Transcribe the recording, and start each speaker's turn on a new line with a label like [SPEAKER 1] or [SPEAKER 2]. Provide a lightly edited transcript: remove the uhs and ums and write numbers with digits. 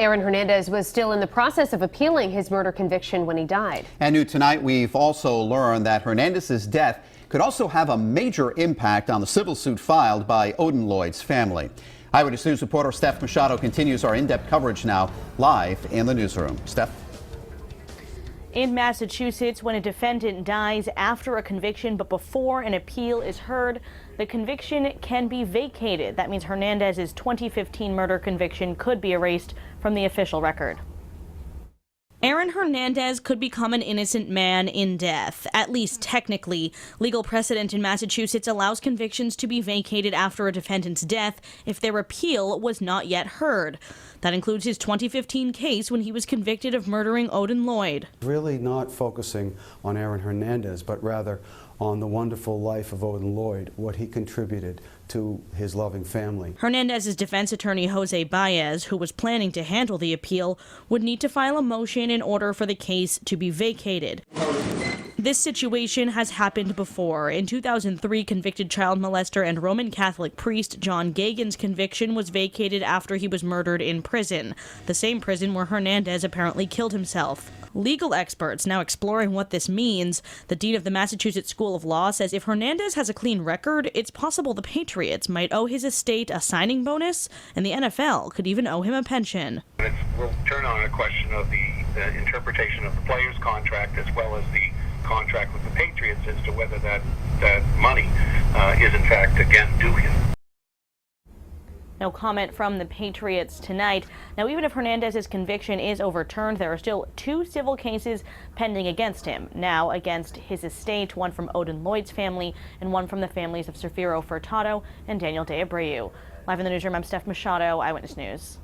[SPEAKER 1] Aaron Hernandez was still in the process of appealing his murder conviction when he died.
[SPEAKER 2] And new tonight, we've also learned that Hernandez's death could also have a major impact on the civil suit filed by Odin Lloyd's family. Eyewitness News reporter Steph Machado continues our in-depth coverage now, live in the newsroom. Steph?
[SPEAKER 3] In Massachusetts, when a defendant dies after a conviction but before an appeal is heard, the conviction can be vacated. That means Hernandez's 2015 murder conviction could be erased from the official record. Aaron Hernandez could become an innocent man in death, at least technically. Legal precedent in Massachusetts allows convictions to be vacated after a defendant's death if their appeal was not yet heard. That includes his 2015 case when he was convicted of murdering Odin Lloyd.
[SPEAKER 4] Really not focusing on Aaron Hernandez, but rather on the wonderful life of Odin Lloyd, what he contributed to his loving family.
[SPEAKER 3] Hernandez's defense attorney, Jose Baez, who was planning to handle the appeal, would need to file a motion in order for the case to be vacated. This situation has happened before. In 2003, convicted child molester and Roman Catholic priest John Gagan's conviction was vacated after he was murdered in prison, the same prison where Hernandez apparently killed himself. Legal experts now exploring what this means. The dean of the Massachusetts School of Law says if Hernandez has a clean record, it's possible the Patriots might owe his estate a signing bonus, and the NFL could even owe him a pension.
[SPEAKER 5] It will turn on a question of the interpretation of the player's contract as well as the contract with the Patriots as to whether that money is in fact again due him.
[SPEAKER 3] No comment from the Patriots tonight. Now, even if Hernandez's conviction is overturned, there are still 2 civil cases pending against him. Now against his estate, one from Odin Lloyd's family and one from the families of Safiro Furtado and Daniel De Abreu. Live in the newsroom, I'm Steph Machado, Eyewitness News.